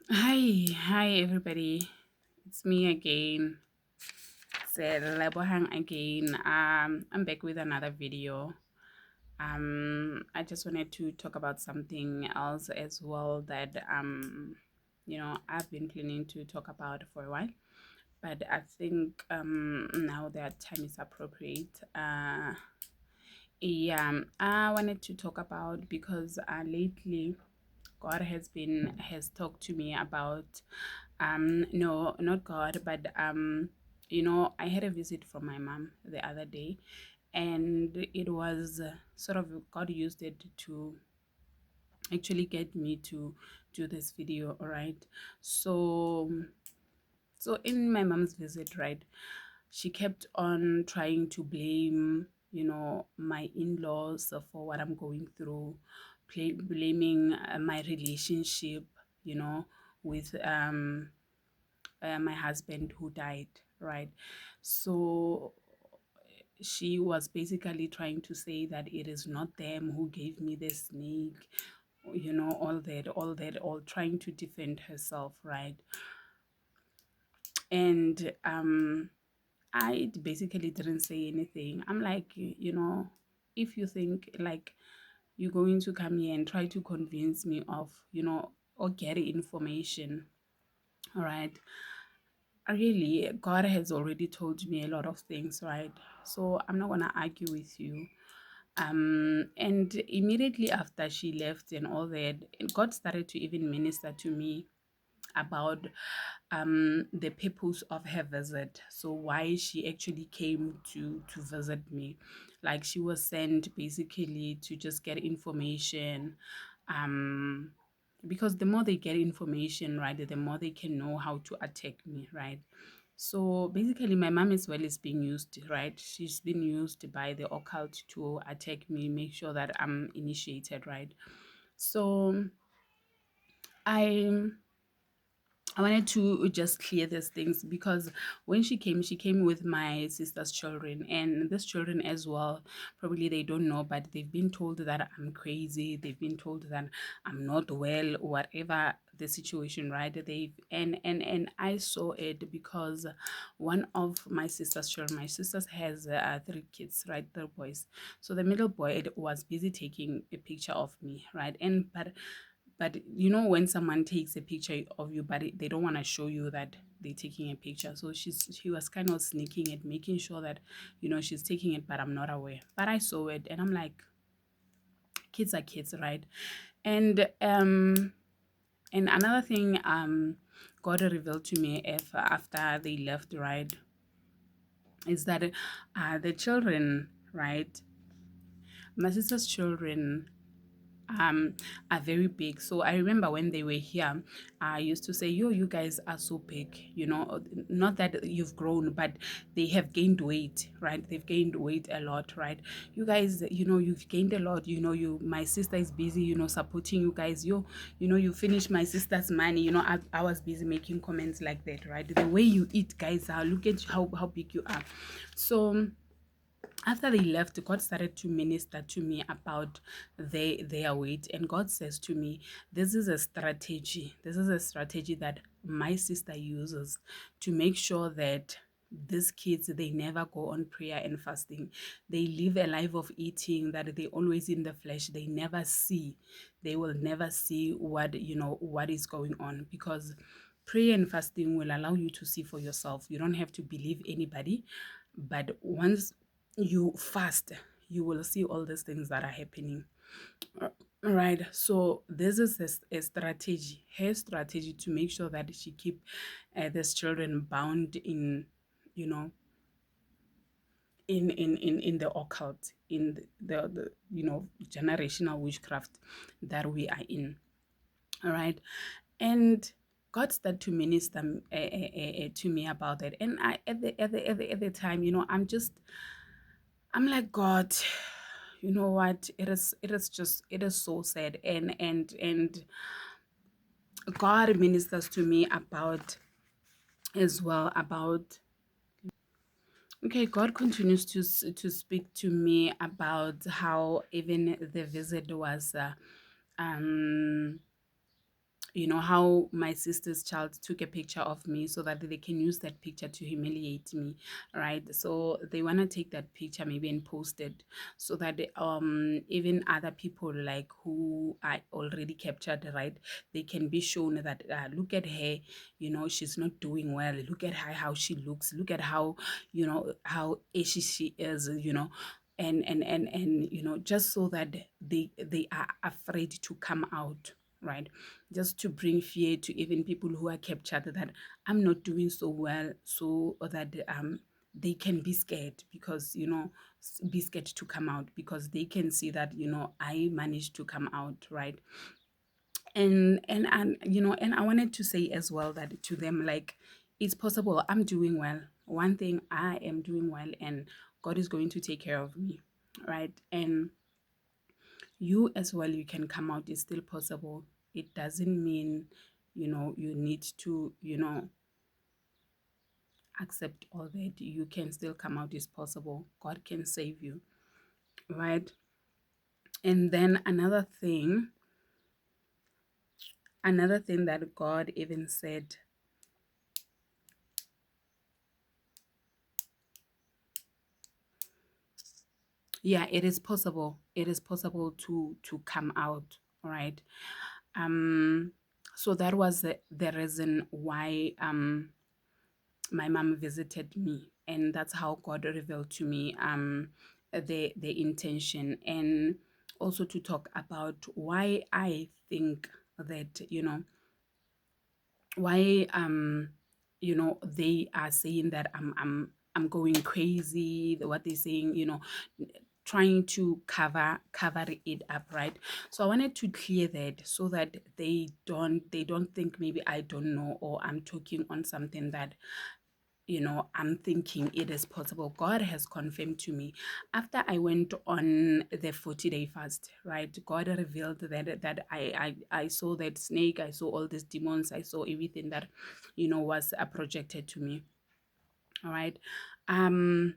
Hi everybody. It's me again. Lebohang again. I'm back with another video. I just wanted to talk about something else as well that I've been planning to talk about for a while, but I think now that time is appropriate. Yeah, I wanted to talk about because lately God has talked to me about no, not God, but I had a visit from my mom the other day, and it was sort of God used it to actually get me to do this video. All right, so in my mom's visit, right, she kept on trying to blame my in-laws for what I'm going through, blaming my relationship, you know with my husband who died, right? So she was basically trying to say that it is not them who gave me the snake, all trying to defend herself, right? And I basically didn't say anything. I'm like, if you think like you're going to come here and try to convince me of, or get information, all right, really, God has already told me a lot of things, right? So I'm not gonna argue with you. And immediately after she left and all that, God started to even minister to me about the purpose of her visit. So why she actually came to visit me. Like she was sent basically to just get information. Um because the more they get information, right, the more they can know how to attack me, right? So basically, my mom as well is being used, right? She's been used by the occult to attack me, make sure that I'm initiated, right? So I I wanted to just clear these things because when she came with my sister's children, and these children as well, probably they don't know, but they've been told that I'm crazy. They've been told that I'm not well, whatever the situation, right? And I saw it because one of my sister's children, my sister has three kids, right? Three boys. So the middle boy was busy taking a picture of me, right? But when someone takes a picture of you, but they don't want to show you that they're taking a picture. So she was kind of sneaking it, making sure that she's taking it, but I'm not aware. But I saw it, and I'm like, kids are kids, right? And another thing God revealed to me if after they left, right, is that the children, right, my sister's children um are very big. So I remember when they were here, I used to say, yo, you guys are so big, not that you've grown, but they have gained weight, right? They've gained weight a lot, right? You guys, you've gained a lot. My sister is busy, supporting you guys. You finish my sister's money. I was busy making comments like that, right? The way you eat, guys, look at how big you are. So after they left, God started to minister to me about their weight. And God says to me, this is a strategy. This is a strategy that my sister uses to make sure that these kids, they never go on prayer and fasting. They live a life of eating, that they always in the flesh. They will never see what is going on, because prayer and fasting will allow you to see for yourself. You don't have to believe anybody, but once you fast, you will see all these things that are happening. Uh, right, so this is a strategy, her strategy, to make sure that she keep these children bound in you know in the occult, in the generational witchcraft that we are in. All right, and God started to minister to me about that. And I at the time, I'm like, God, you know what? It is so sad. And God ministers to me about as well about, okay, God continues to speak to me about how even the visit was um how my sister's child took a picture of me so that they can use that picture to humiliate me, right? So they want to take that picture maybe and post it so that even other people like who I already captured, right, they can be shown that look at her, she's not doing well. Look at her, how she looks. Look at how, how ashy she is, and just so that they are afraid to come out, right? Just to bring fear to even people who are captured that I'm not doing so well, so that they can be scared, because be scared to come out, because they can see that I managed to come out, right? And I wanted to say as well that to them, like, it's possible. I'm doing well. One thing, I am doing well, and God is going to take care of me, right? And you as well, you can come out. It's still possible. It doesn't mean you need to accept all that. You can still come out. Is possible. God can save you, right? And then another thing that God even said, yeah, it is possible. It is possible to come out, right? um so that was the reason why my mom visited me, and that's how God revealed to me the intention, and also to talk about why I think that why they are saying that I'm going crazy, what they're saying, trying to cover it up, right? So I wanted to clear that so that they don't think maybe I don't know, or I'm talking on something that I'm thinking it is possible. God has confirmed to me after I went on the 40-day fast, right? God revealed that I saw that snake, I saw all these demons, I saw everything that was projected to me. All right. Um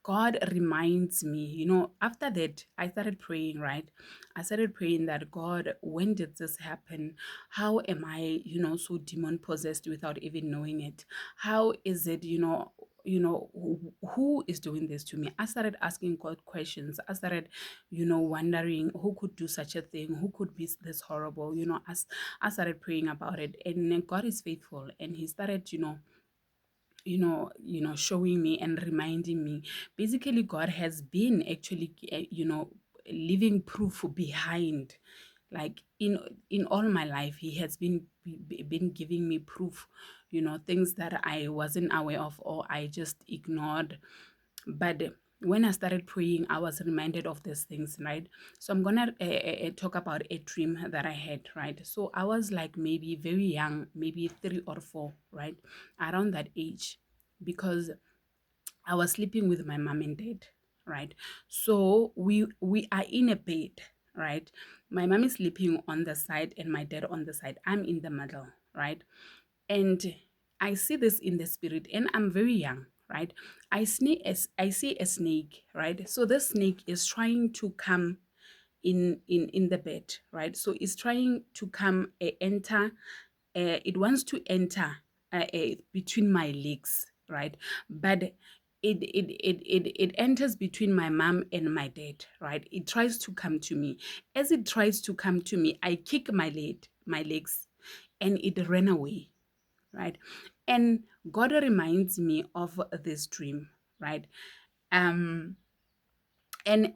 God reminds me, after that, I started praying, right? I started praying that God, when did this happen? How am I, so demon possessed without even knowing it? How is it, who is doing this to me? I started asking God questions. I started, wondering who could do such a thing, who could be this horrible, as I started praying about it. And then God is faithful, and He started, showing me and reminding me. Basically, God has been actually living proof behind, like in all my life. He has been giving me proof, things that I wasn't aware of or I just ignored. But when I started praying, I was reminded of these things, right? So I'm gonna talk about a dream that I had, right? So I was like maybe very young, maybe 3 or 4, right, around that age, because I was sleeping with my mom and dad, right? So we are in a bed, right? My mom is sleeping on the side and my dad on the side. I'm in the middle, right? And I see this in the spirit, and I'm very young, right? I see a snake, right? So this snake is trying to come in the bed, right? So it's trying to come enter. It wants to enter between my legs, right? But it enters between my mom and my dad, right? It tries to come to me. As it tries to come to me, I kick my legs, and it ran away, right? And God reminds me of this dream, right? Um, and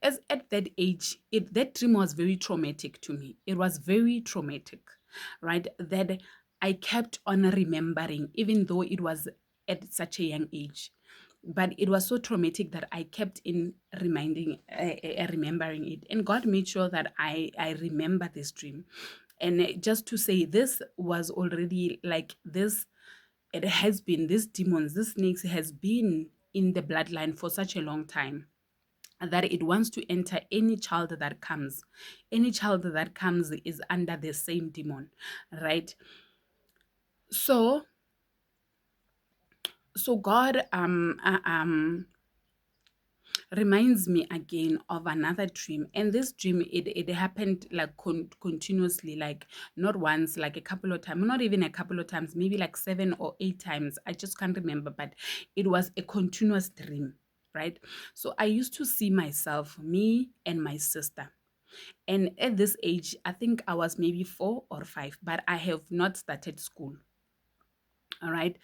as at that age, that dream was very traumatic to me. It was very traumatic, right? That I kept on remembering, even though it was at such a young age. But it was so traumatic that I kept in remembering it, and God made sure that I remember this dream. And just to say, this was already like this. It has been, these demons, these snakes has been in the bloodline for such a long time, that it wants to enter any child that comes. Any child that comes is under the same demon, right? So God reminds me again of another dream. And this dream, it happened like continuously, like not once, like a couple of times, not even a couple of times, maybe like 7 or 8 times. I just can't remember, but it was a continuous dream, right? So I used to see myself, me and my sister. And at this age, I think I was maybe 4 or 5, but I have not started school. All right.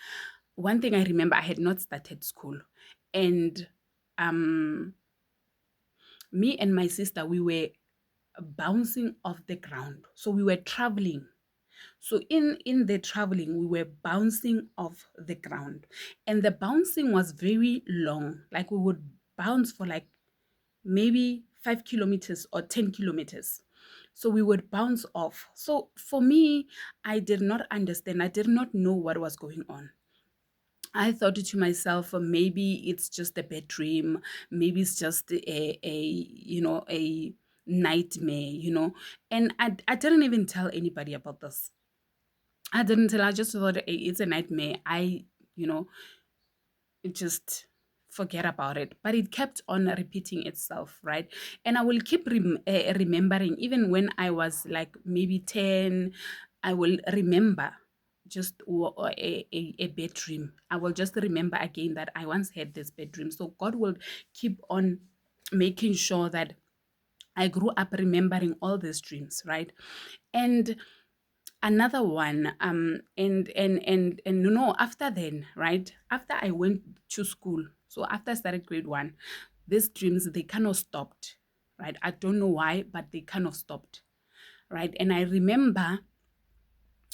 One thing I remember, I had not started school. And um me and my sister, we were bouncing off the ground. So we were traveling. So in the traveling, we were bouncing off the ground. And the bouncing was very long. Like we would bounce for like maybe 5 kilometers or 10 kilometers. So we would bounce off. So for me, I did not understand. I did not know what was going on. I thought to myself, maybe it's just a bad dream. Maybe it's just a nightmare, And I didn't even tell anybody about this. I didn't tell. I just thought, it's a nightmare. You know, just forget about it. But it kept on repeating itself, right? And I will keep remembering, even when I was like maybe 10, I will remember just a bedroom. I will just remember again that I once had this bedroom. So God will keep on making sure that I grew up remembering all these dreams, right? And another one, and after then, right, after I went to school, so after I started grade 1, these dreams, they kind of stopped, right? I don't know why, but they kind of stopped, right? And I remember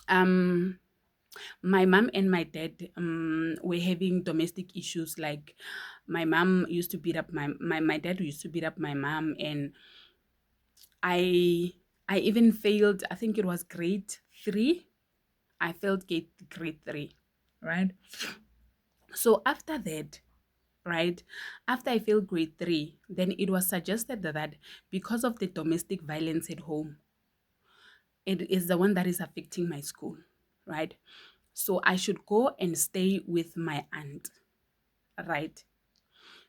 um my mom and my dad were having domestic issues. Like my mom used to beat up my dad used to beat up my mom. And i I even failed, I think it was grade 3. I failed grade 3, right? So after that, right, after I failed grade 3, then it was suggested that because of the domestic violence at home, it is the one that is affecting my school, right? So I should go and stay with my aunt, right?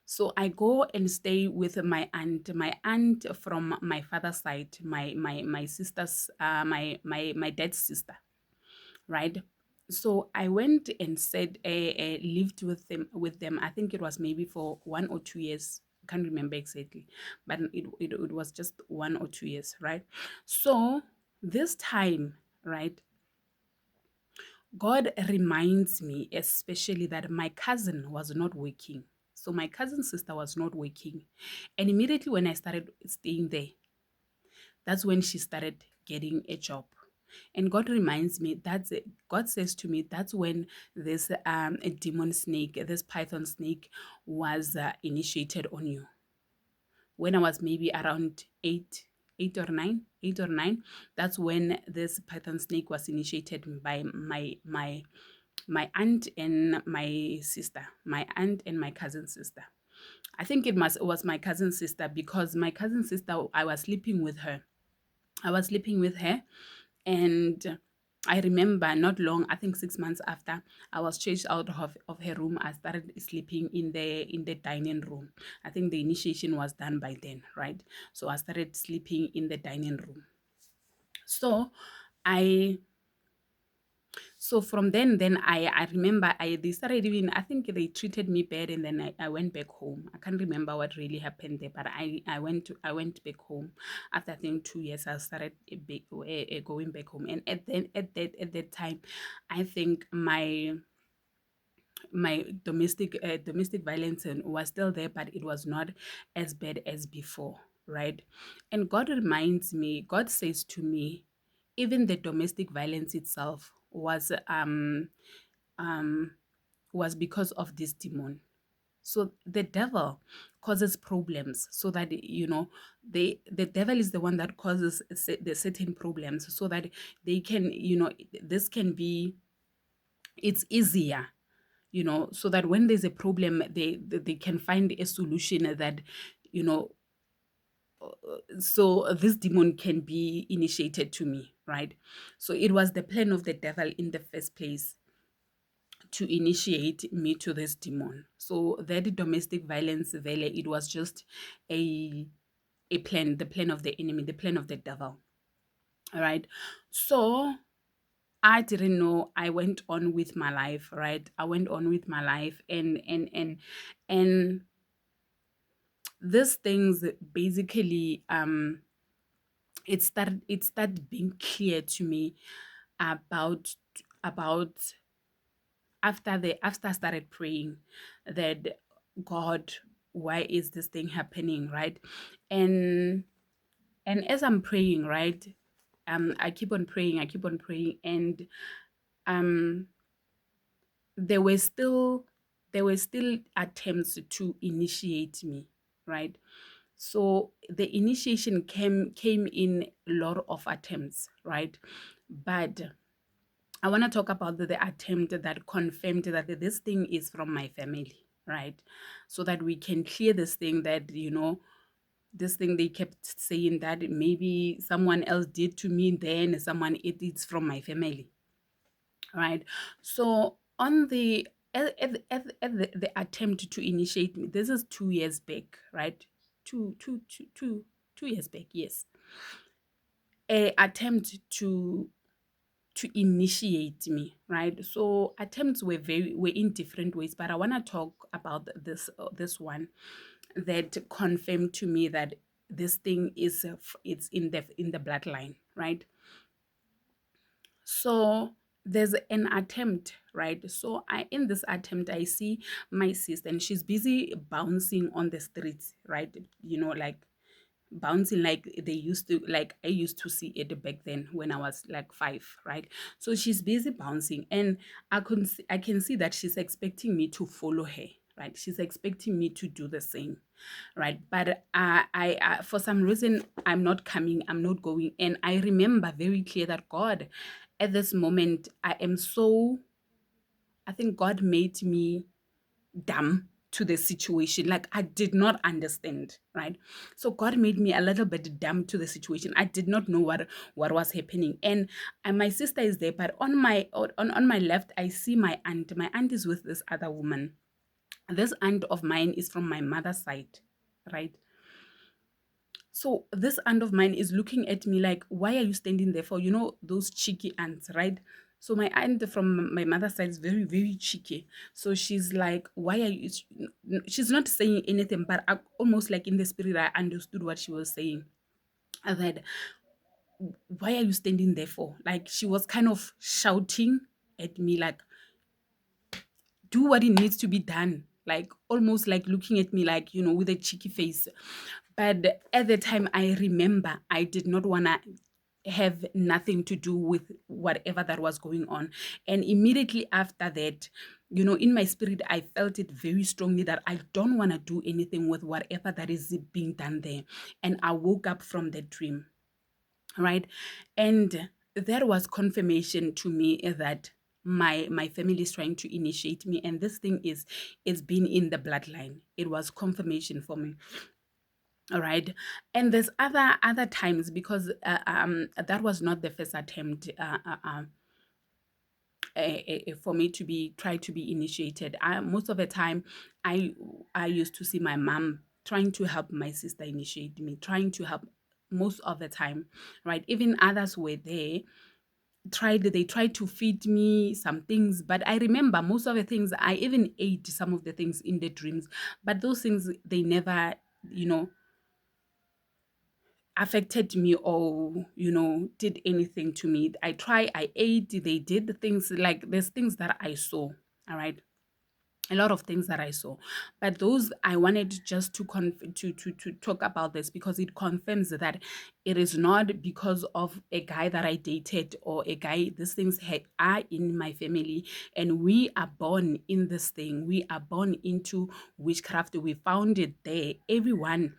So I go and stay with my aunt from my father's side, my sister's, my dad's sister, right? So I went and said, lived with them. I think it was maybe for 1 or 2 years. I can't remember exactly, but it was just 1 or 2 years, right? So this time, right, God reminds me especially that my cousin was not working. So my cousin's sister was not working. And immediately when I started staying there, that's when she started getting a job. And God reminds me, God says to me, that's when this a demon snake, this python snake was initiated on you. When I was maybe around 8 or 9, that's when this python snake was initiated by my aunt and my sister, my aunt and my cousin sister. I think it was my cousin sister, because my cousin sister, I was sleeping with her. I was sleeping with her, and I remember not long, I think 6 months after, I was chased out of her room. I started sleeping in the dining room. I think the initiation was done by then, right? So I started sleeping in the dining room. So I so from then I remember they started, even I think they treated me bad, and then I went back home. I can't remember what really happened there, but I went back home after I think 2 years. I started going back home. And at that time, I think my domestic violence was still there, but it was not as bad as before, right? And God says to me, even the domestic violence itself um was because of this demon. So the devil causes problems, so that the devil is the one that causes the certain problems, so that they can, this can be, it's easier, so that when there's a problem, they can find a solution that, you know so this demon can be initiated to me, right? So it was the plan of the devil in the first place to initiate me to this demon. So that domestic violence, vele, it was just a a plan, the plan of the enemy, the plan of the devil. All right. So I didn't know. I went on with my life, right? I went on with my life, and these things basically it started being clear to me about about after I started praying that, God, why is this thing happening, right? And and as I'm praying, right, I keep on praying, and um there were still attempts to initiate me, right? So the initiation came in a lot of attempts, right? But I want to talk about the attempt that confirmed that this thing is from my family, right? So that we can clear this thing that, this thing they kept saying that maybe someone else did to me, then it's from my family, right? So on the the attempt to initiate me, this is 2 years back, right? Two years back, yes. A attempt to initiate me, right? So attempts were in different ways, but I want to talk about this one that confirmed to me that this thing is it's in the bloodline, right? So there's an attempt, right? So I in this attempt I see my sister, and she's busy bouncing on the streets, right? Like bouncing like they used to, like I used to see it back then when I was like 5, right? So she's busy bouncing, and I can see that she's expecting me to follow her, right? She's expecting me to do the same, right? But for some reason I'm not coming, I'm not going, and I remember very clear that, God, at this moment I am so, I think God made me dumb to the situation. Like I did not understand, right? So God made me a little bit dumb to the situation. I did not know what was happening. And my sister is there, but on my left, I see my aunt. My aunt is with this other woman. This aunt of mine is from my mother's side, right? So this aunt of mine is looking at me like, why are you standing there for? Those cheeky aunts, right? So my aunt from my mother's side is very, very cheeky. So she's like, why are you? She's not saying anything, but almost like in the spirit, I understood what she was saying. I said, why are you standing there for? Like she was kind of shouting at me, like, do what it needs to be done. Like almost like looking at me like, with a cheeky face. But at the time, I remember I did not want to have nothing to do with whatever that was going on. And immediately after that, in my spirit, I felt it very strongly that I don't want to do anything with whatever that is being done there. And I woke up from that dream, right? And that was confirmation to me that my family is trying to initiate me, and this thing is been in the bloodline. It was confirmation for me. All right. And there's other times, because that was not the first attempt for me to be try to be initiated. Most of the time, I I used to see my mom trying to help my sister initiate me, trying to help most of the time, right? Even others were there. They tried to feed me some things, but I remember most of the things I even ate some of the things in the dreams, but those things they never, you know, affected me or did anything to me. I ate, they did the things, like there's things that I saw, all right, a lot of things that I saw, but those I wanted just to to talk about this because it confirms that it is not because of a guy that I dated or a guy. These things are in my family, and we are born in this thing. We are born into witchcraft. We found it there. Everyone,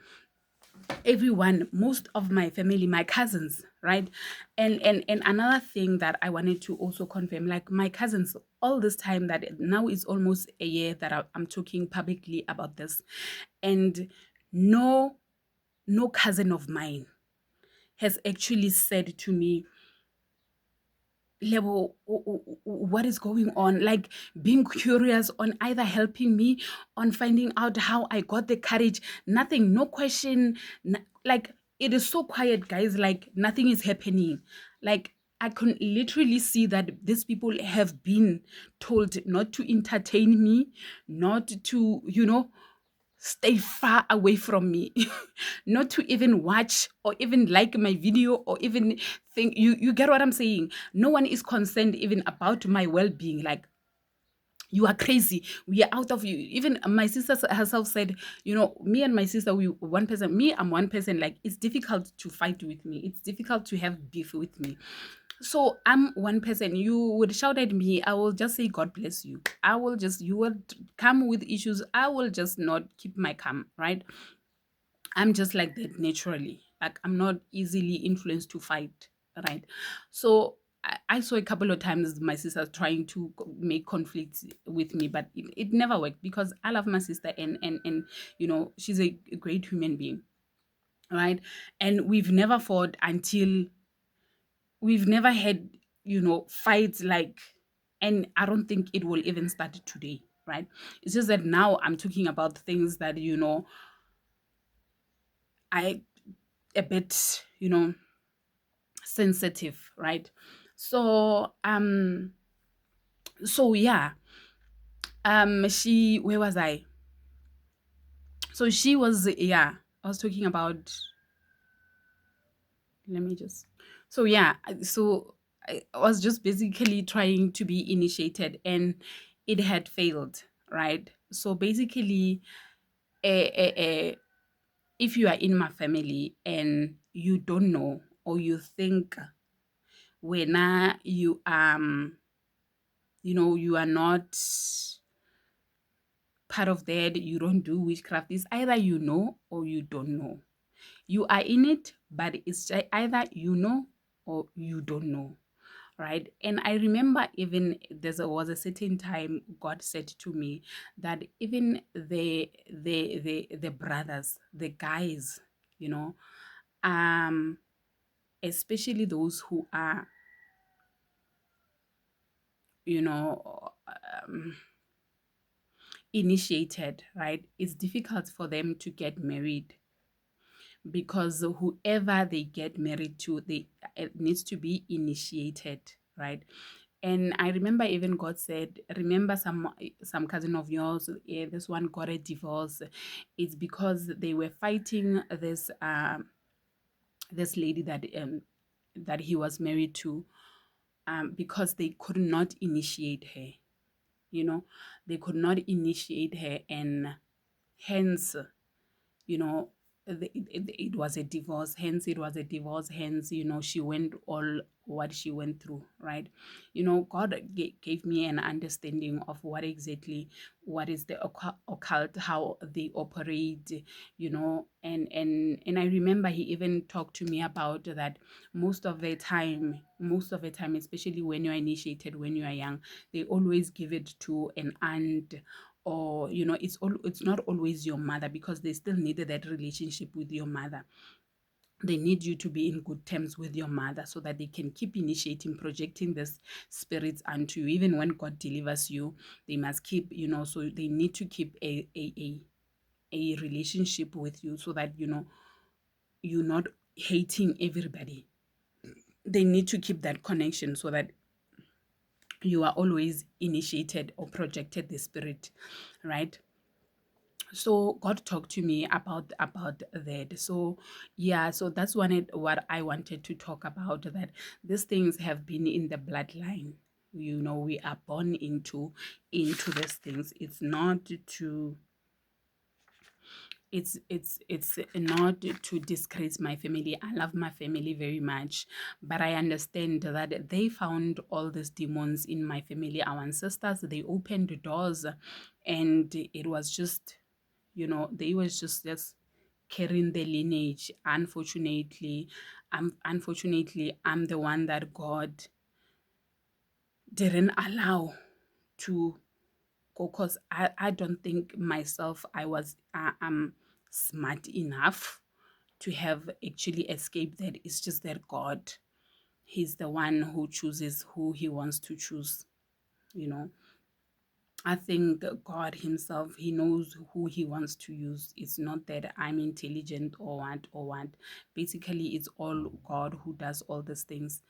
most of my family, my cousins, right? And another thing that I wanted to also confirm, like my cousins, all this time, that now is almost a year that I'm talking publicly about this, and no cousin of mine has actually said to me, level, what is going on, like being curious on either helping me, on finding out how I got the courage. Nothing, no question. Like, it is so quiet, guys, like nothing is happening. Like, I can literally see that these people have been told not to entertain me, not to, stay far away from me, not to even watch or even like my video or even think. You get what I'm saying? No one is concerned even about my well-being. Like, you are crazy, we are out of you. Even my sister herself said, me and my sister, we one person, me, I'm one person. Like, it's difficult to fight with me, it's difficult to have beef with me. So I'm one person. You would shout at me, I will just say God bless you. You will come with issues, I will just not keep my calm, right? I'm just like that naturally. Like, I'm not easily influenced to fight, right? So I saw a couple of times my sister trying to make conflicts with me, but it never worked because I love my sister, and she's a great human being, right? And we've never had, fights like, and I don't think it will even start today, right? It's just that now I'm talking about things that, I a bit, sensitive, right? So yeah, she where was I? So she was, yeah, I was talking about, let me just, so yeah, so I was just basically trying to be initiated, and it had failed, right? So basically, if you are in my family and you don't know, or you think when you you are not part of that, you don't do witchcraft, it's either you know or you don't know. You are in it, but it's either you know or you don't know, right? And I remember, even there was a certain time God said to me that even the brothers, the guys, you know um especially those who are, you know um, initiated, right? It's difficult for them to get married, because whoever they get married to, they it needs to be initiated, right? And I remember even God said, remember some cousin of yours, this one got a divorce. It's because they were fighting this lady that he was married to, because they could not initiate her. They could not initiate her, and hence, you know it was a divorce. Hence, it was a divorce. Hence, she went all what she went through, right? God gave me an understanding of what is the occult, how they operate, and I remember he even talked to me about that. Most of the time, especially when you're initiated, when you are young, they always give it to an aunt, or it's not always your mother, because they still needed that relationship with your mother. They need you to be in good terms with your mother, so that they can keep initiating, projecting this spirits onto you. Even when God delivers you, they must keep, so they need to keep a relationship with you, so that you're not hating everybody. They need to keep that connection, so that you are always initiated or projected the spirit, right? So God talked to me about that. So yeah, so that's what I wanted to talk about, that these things have been in the bloodline. We are born into these things. It's not to disgrace my family. I love my family very much, but I understand that they found all these demons in my family. Our ancestors, they opened the doors, and it was just, they was just carrying the lineage. Unfortunately, I'm the one that God didn't allow to go, because I don't think myself I'm smart enough to have actually escaped that. It's just that God, He's the one who chooses who he wants to choose, you know. I think God Himself, He knows who He wants to use. It's not that I'm intelligent or what or what. Basically, it's all God who does all these things.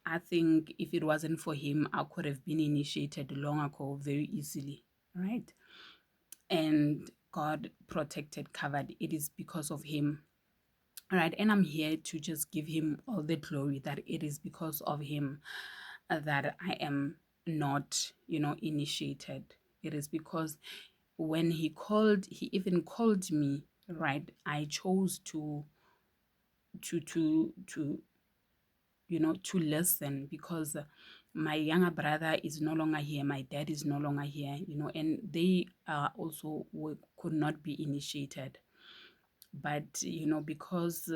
I think if it wasn't for Him, I could have been initiated long ago very easily, right? And God protected, covered. It is because of Him. All right, and I'm here to just give him all the glory that it is because of him that I am not, initiated. It is because when he even called me, right? I chose to to listen because my younger brother is no longer here, my dad is no longer here, and they also could not be initiated, but because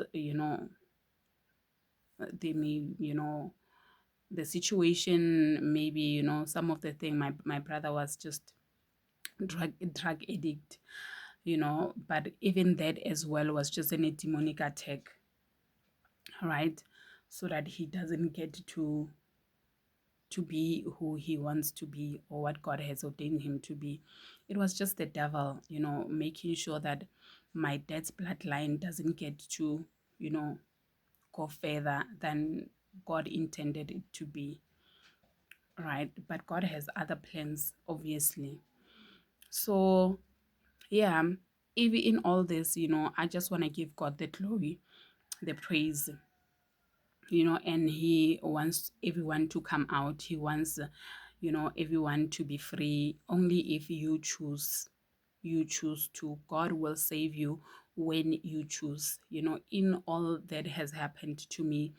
they may the situation, maybe some of the thing, my brother was just drug addict, but even that as well was just a demonic attack, right? So that he doesn't get to be who he wants to be or what God has ordained him to be. It was just the devil, making sure that my dad's bloodline doesn't get to, you know, go further than God intended it to be, right? But God has other plans, obviously. So, yeah, even in all this, I just want to give God the glory, the praise, and He wants everyone to come out. He wants, everyone to be free. Only if you choose to. God will save you when you choose. In all that has happened to me,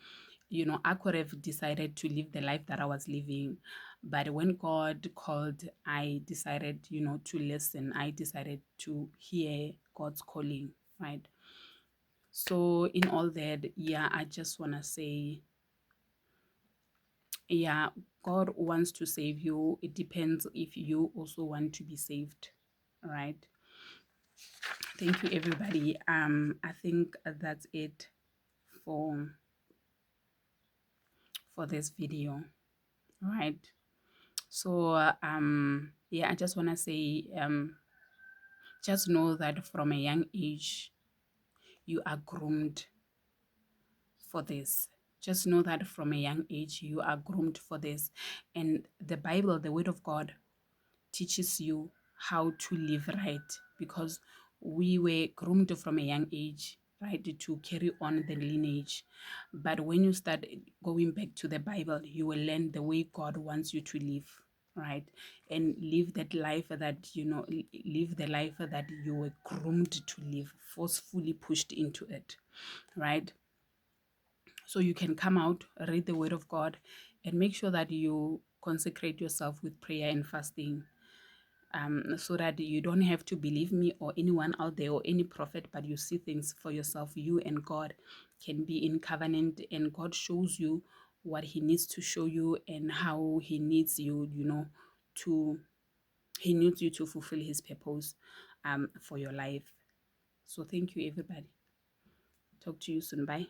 I could have decided to live the life that I was living. But when God called, I decided, to listen. I decided to hear God's calling, right? So, in all that, yeah, I just want to say, yeah, God wants to save you. It depends if you also want to be saved, right? Thank you, everybody. I think that's it for this video, right? So, yeah, I just want to say, just know that from a young age, you are groomed for this. Just know that from a young age, you are groomed for this. And the Bible, the Word of God, teaches you how to live right, because we were groomed from a young age, right, to carry on the lineage. But when you start going back to the Bible, you will learn the way God wants you to live, right? And live that life that, live the life that you were groomed to live, forcefully pushed into it, right? So you can come out, read the Word of God, and make sure that you consecrate yourself with prayer and fasting, so that you don't have to believe me or anyone out there or any prophet, but you see things for yourself. You and God can be in covenant, and God shows you what He needs to show you and how He needs you, to He needs you to fulfill His purpose for your life. So thank you, everybody. Talk to you soon. Bye.